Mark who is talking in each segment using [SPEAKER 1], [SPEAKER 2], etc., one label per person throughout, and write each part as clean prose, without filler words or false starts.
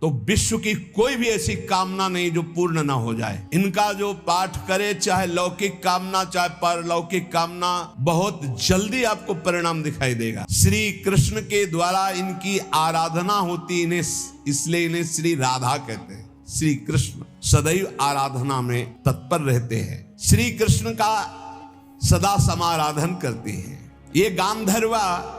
[SPEAKER 1] तो विश्व की कोई भी ऐसी कामना नहीं जो पूर्ण ना हो जाए। इनका जो पाठ करे, चाहे लौकिक कामना चाहे परलौकिक कामना, बहुत जल्दी आपको परिणाम दिखाई देगा। श्री कृष्ण के द्वारा इनकी आराधना होती, इन्हें इसलिए इन्हें श्री राधा कहते हैं। श्री कृष्ण सदैव आराधना में तत्पर रहते हैं, श्री कृष्ण का सदा समाराधन करते हैं। ये गांधर्वा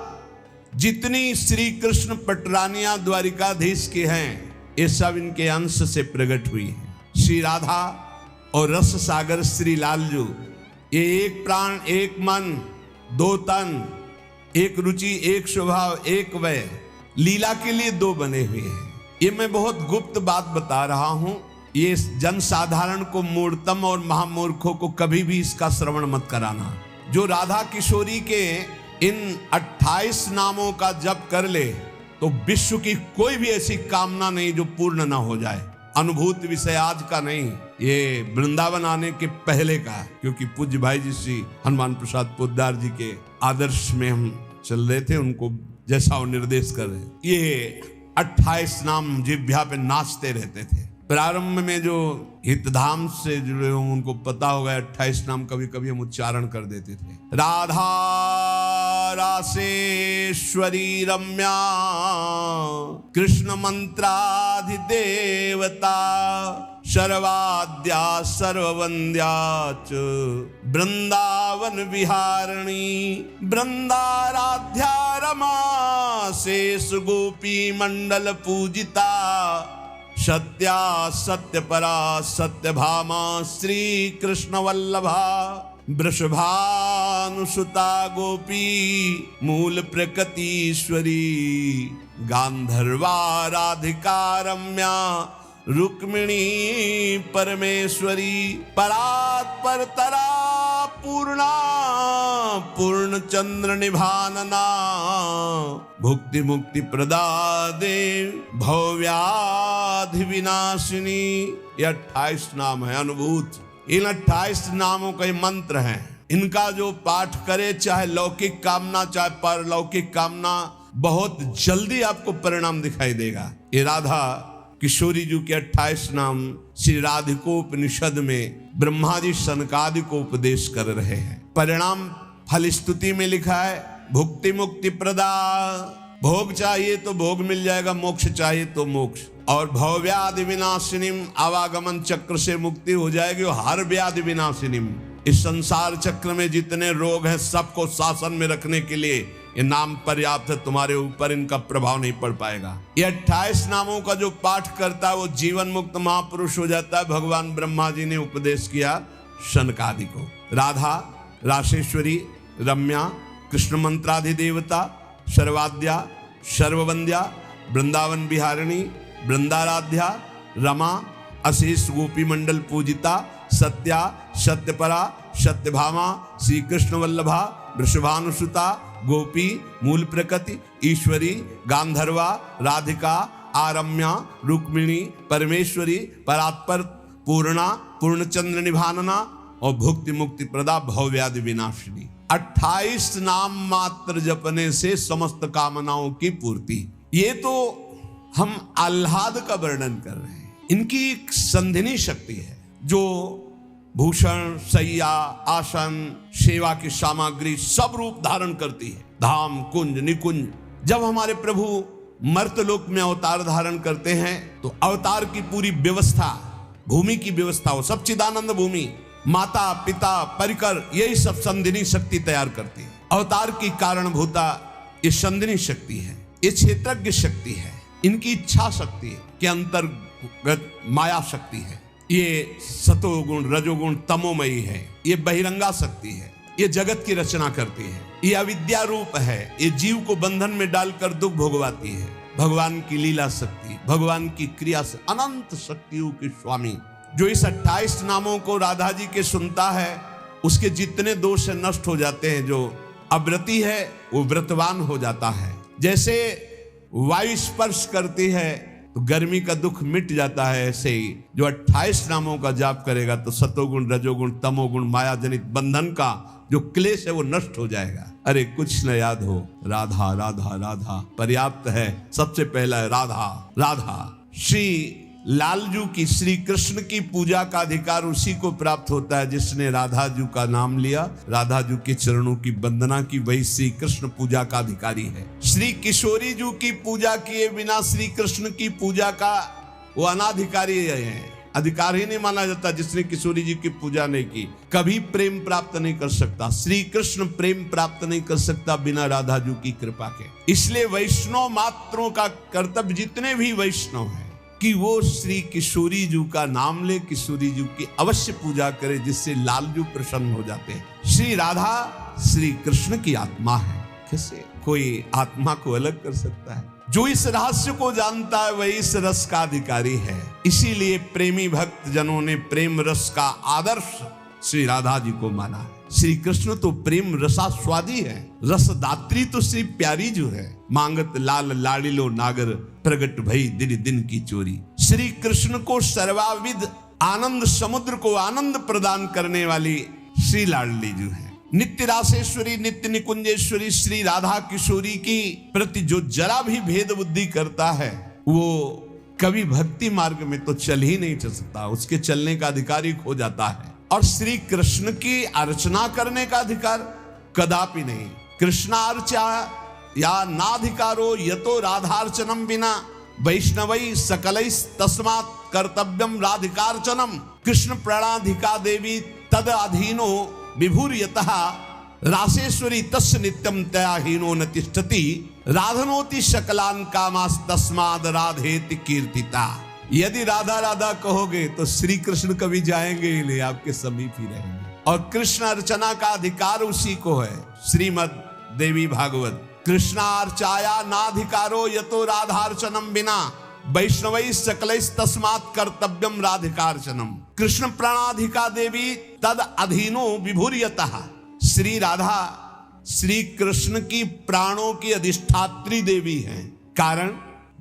[SPEAKER 1] जितनी श्री कृष्ण पटरानियां द्वारिकाधीश के हैं, ये सब इनके अंश से प्रकट हुई हैं। श्री राधा और रस सागर श्री लालजू, ये एक प्राण एक मन दो तन, एक रुचि एक स्वभाव एक वय, लीला के लिए दो बने हुए हैं। ये मैं बहुत गुप्त बात बता रहा हूं, ये जनसाधारण को, मूर्तम और महामूर्खों को कभी भी इसका श्रवण मत कराना। जो राधा किशोरी के इन 28 नामों का जप कर ले तो विश्व की कोई भी ऐसी कामना नहीं जो पूर्ण ना हो जाए। अनुभूत विषय आज का नहीं, ये वृंदावन आने के पहले का, क्योंकि पूज्य भाई जी श्री हनुमान प्रसाद पोद्दार जी के आदर्श में हम चल रहे थे, उनको जैसा वो निर्देश कर रहे। ये 28 नाम जिह्वा पे नाचते रहते थे। प्रारंभ में जो हितधाम से जुड़े हों उनको पता होगा, 28 नाम कभी कभी हम उच्चारण कर देते थे। राधा रासेश्वरी रम्या कृष्ण मंत्राधिदेवता सर्वाद्या सर्ववंद्या च वृंदावन विहारिणी वृंदाराध्या रमा शेष गोपी मंडल पूजिता सत्या सत्यपरा सत्यभामा श्री कृष्ण वल्लभा वृषभानुसुता गोपी मूल प्रकृतीश्वरी गांधर्वा राधिका रम्या रुक्मिणी परमेश्वरी परात्परतरा पूर्णा पूर्ण चंद्र निभानना भुक्ति मुक्ति प्रदा देव भव्याधि विनाशिनी। ये 28 नाम है अनुभूत। इन 28 नामों का मंत्र है। इनका जो पाठ करे, चाहे लौकिक कामना चाहे परलौकिक कामना, बहुत जल्दी आपको परिणाम दिखाई देगा। ये राधा किशोरी जी के 28 नाम श्री राधिकोपनिषद में ब्रह्मा जी सनकादि को उपदेश कर रहे हैं। परिणाम फल स्तुति में लिखा है, भुक्ति मुक्ति प्रदा। भोग चाहिए तो भोग मिल जाएगा, मोक्ष चाहिए तो मोक्ष, और भवव्याधि विनाशिनीम, आवागमन चक्र से मुक्ति हो जाएगी। और हर व्याधि विनाशिनीम, इस संसार चक्र में जितने रोग हैं सबको शासन में रखने के लिए ये नाम पर्याप्त है। तुम्हारे ऊपर इनका प्रभाव नहीं पड़ पाएगा। ये 28 नामों का जो पाठ करता है वो जीवन मुक्त महापुरुष हो जाता है। भगवान ब्रह्मा जी ने उपदेश किया शनकादि को। राधा रासेश्वरी रम्या कृष्ण मंत्राधिदेवता सर्वाद्या सर्ववंद्या वृंदावन विहारिणी वृंदाराध्या रमा अशेष गोपी मंडल पूजिता सत्या सत्यपरा सत्यभामा श्री कृष्ण वल्लभा वृषभानुसुता गोपी मूल प्रकृति ईश्वरी गांधर्वा राधिका आरम्या रुक्मिणी परमेश्वरी परात्पर पूर्णा पूर्णचंद्र निभानना और भुक्ति मुक्ति प्रदा भवव्याधि विनाशिनी। 28 नाम मात्र जपने से समस्त कामनाओं की पूर्ति। ये तो हम आह्लाद का वर्णन कर रहे हैं। इनकी एक संधिनी शक्ति है जो भूषण शैया आसन सेवा की सामग्री सब रूप धारण करती है। धाम कुंज निकुंज। जब हमारे प्रभु मर्तलोक में अवतार धारण करते हैं तो अवतार की पूरी व्यवस्था, भूमि की व्यवस्था हो, सब चिदानंद भूमि, माता पिता परिकर, यही सब संधिनी शक्ति तैयार करती है। अवतार की कारणभूता ये संधिनी शक्ति है, ये क्षेत्रज्ञ शक्ति है, इनकी इच्छा शक्ति है के अंतर्गत माया शक्ति है। ये सतोगुण रजोगुण तमोमयी है। ये बहिरंगा शक्ति है। ये जगत की रचना करती है। ये अविद्या रूप है। ये जीव को बंधन में डालकर दुख भोगवाती है। भगवान की लीला शक्ति, भगवान की क्रिया से अनंत शक्तियों के स्वामी जो इस 28 नामों को राधा जी के सुनता है, उसके जितने दोष नष्ट हो जाते हैं। जो अव्रती है वो व्रतवान हो जाता है। जैसे वायु स्पर्श करती है तो गर्मी का दुख मिट जाता है, ऐसे ही जो 28 नामों का जाप करेगा तो सतोगुण रजोगुण तमोगुण माया जनित बंधन का जो क्लेश है वो नष्ट हो जाएगा। अरे कुछ न याद हो, राधा राधा राधा पर्याप्त है। सबसे पहला है राधा राधा श्री लालजू की, श्री कृष्ण की पूजा का अधिकार उसी को प्राप्त होता है जिसने राधा जू का नाम लिया, राधा जू के चरणों की वंदना की, वही श्री कृष्ण पूजा का अधिकारी है। श्री किशोरी जू की पूजा किए बिना श्री कृष्ण की पूजा का वो अनाधिकारी है, अधिकार ही नहीं माना जाता। जिसने किशोरी जी की पूजा नहीं की कभी प्रेम प्राप्त नहीं कर सकता। श्री कृष्ण प्रेम प्राप्त नहीं कर सकता बिना राधा जू की कृपा के। इसलिए वैष्णव मात्रों का कर्तव्य, जितने भी वैष्णव हैं, कि वो श्री किशोरी जू का नाम ले, किशोरी जू की अवश्य पूजा करे, जिससे लालजू प्रसन्न हो जाते हैं। श्री राधा श्री कृष्ण की आत्मा है, कैसे कोई आत्मा को अलग कर सकता है? जो इस रहस्य को जानता है वही इस रस का अधिकारी है। इसीलिए प्रेमी भक्त जनों ने प्रेम रस का आदर्श श्री राधा जी को माना है। श्री कृष्ण तो प्रेम रसास्वादी है, रसदात्री तो श्री प्यारी जो है। मांगत लाल लाड़िलो नागर, प्रगट भई दिन दिन की चोरी। श्री कृष्ण को सर्वाविध आनंद समुद्र को आनंद प्रदान करने वाली श्री लाडली जो है। नित्य रासेश्वरी, नित्य निकुंजेश्वरी श्री राधा किशोरी की प्रति जो जरा भी भेद बुद्धि करता है वो कभी भक्ति मार्ग में तो चल ही नहीं चल सकता, उसके चलने का अधिकार ही खो जाता है। और श्री कृष्ण की अर्चना करने का अधिकार कदापि नहीं। कृष्णार्चा या नाधिकारो यतो राधार्चनम बिना वैष्णवै सकलै तस्मात् कर्तव्यम राधिकार्चनम। कृष्ण प्रणाधिका देवी तद अधीनो विभूर्यतः रासेश्वरी तस्य नित्यम तयाहीनो न तिष्ठति। राधनोति सकलान कामास तस्माद राधेति कीर्तिता। यदि राधा राधा कहोगे तो श्री कृष्ण कभी जाएंगे ही नहीं, आपके समीप ही रहेंगे। और कृष्ण अर्चना का अधिकार उसी को है। श्रीमद देवी भागवत, कृष्णार्चाया नाधिकारो यतो राधार्चनम बिना वैष्णवै सकलै तस्मात् कर्तव्यम राधिकार्चनम। कृष्ण प्राणाधिका देवी तद अधीनो विभूर्यतः। श्री राधा श्री कृष्ण की प्राणों की अधिष्ठात्री देवी हैं, कारण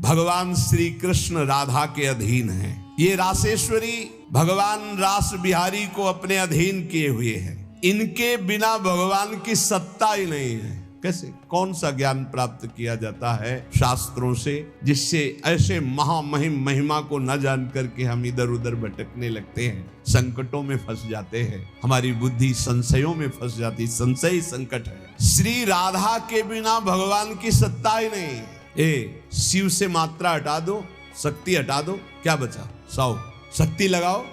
[SPEAKER 1] भगवान श्री कृष्ण राधा के अधीन हैं। ये रासेश्वरी भगवान रास बिहारी को अपने अधीन किए हुए हैं। इनके बिना भगवान की सत्ता ही नहीं है। कैसे, कौन सा ज्ञान प्राप्त किया जाता है शास्त्रों से, जिससे ऐसे महामहिम महिमा को न जान करके हम इधर उधर भटकने लगते हैं, संकटों में फंस जाते हैं, हमारी बुद्धि संशयों में फंस जाती। संशय संकट है। श्री राधा के बिना भगवान की सत्ता ही नहीं। शिव से मात्रा हटा दो, शक्ति हटा दो, क्या बचा? 100 शक्ति लगाओ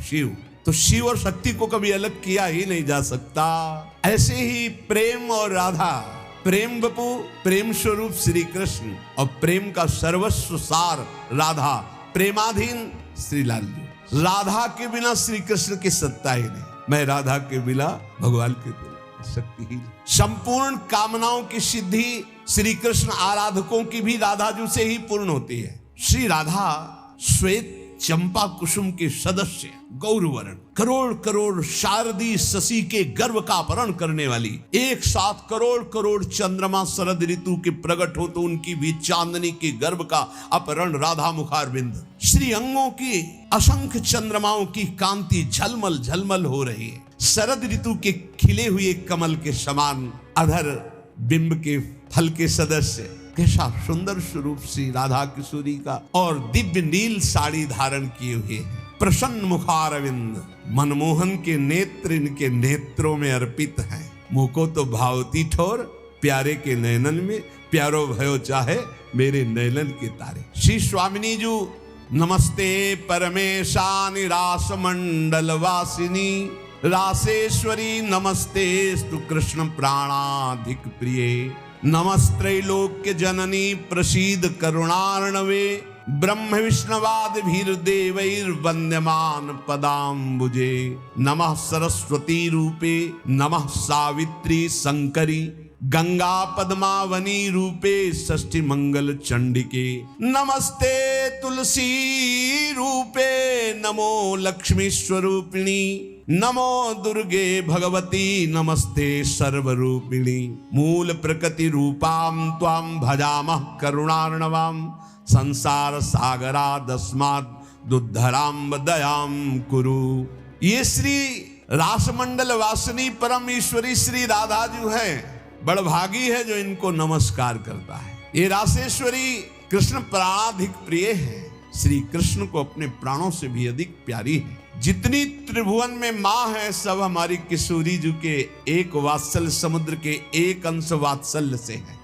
[SPEAKER 1] शिव। तो शिव और शक्ति को कभी अलग किया ही नहीं जा सकता। ऐसे ही प्रेम और राधा, प्रेम बपू प्रेम स्वरूप श्री कृष्ण और प्रेम का सर्वस्व सार राधा, प्रेमाधीन श्री लालजू। राधा के बिना श्री कृष्ण की सत्ता ही नहीं। मैं राधा के बिना भगवान के शक्ति ही। संपूर्ण कामनाओं की सिद्धि श्री कृष्ण आराधकों की भी राधाजू से ही पूर्ण होती है। श्री राधा श्वेत चंपा कुसुम के सदस्य, गौरवर्ण, करोड़ करोड़ शारदी शशि के गर्भ का अपहरण करने वाली, एक साथ करोड़ करोड़ चंद्रमा शरद ऋतु के प्रकट हो तो उनकी भी चांदनी के गर्भ का अपहरण राधा मुखारविंद। श्री अंगों की असंख्य चंद्रमाओं की कांति झलमल झलमल हो रही है। शरद ऋतु के खिले हुए कमल के समान अधर बिंब के फल के सदस्य। कैसा सुंदर स्वरूप श्री राधा किशोरी का। और दिव्य नील साड़ी धारण किए हुए हैं। प्रसन्न मुखारविंद, मनमोहन के नेत्र इनके नेत्रों में अर्पित हैं। मुँह को तो भावती ठोर, प्यारे के नयनन में प्यारो भयो चाहे मेरे नयनन के तारे। श्री स्वामिनी जू नमस्ते परमेशानि रास मंडल वासिनी रासेश्वरी नमस्ते स्तु कृष्ण प्राणाधिक प्रिय। नमस्त्रैलोक्य जननी प्रसीद करुणार्णवे ब्रह्म विष्णवाद भीर्देवैर्वन्द्यमान पदाम्बुजे। नमः सरस्वती रूपे नमः सावित्री शंकरी गंगा पद्मावनी रूपे षष्ठी मंगल चंडिके। नमस्ते तुलसी रूपे नमो लक्ष्मी स्वरूपिणी नमो दुर्गे भगवती नमस्ते सर्वरूपिणी। मूल प्रकृति रूपां त्वां भजामः करुणार्णवां संसार सागरादस्माद् दुद्धरां दयां कुरु। ये श्री रासमंडल वासिनी परम ईश्वरी श्री राधा जी है। बड़भागी है जो इनको नमस्कार करता है। ये रासेश्वरी कृष्ण प्राणाधिक प्रिय है। श्री कृष्ण को अपने प्राणों से भी अधिक प्यारी है। जितनी त्रिभुवन में माँ है सब हमारी किशोरी जी के एक वात्सल समुद्र के एक अंश वात्सल्य से है।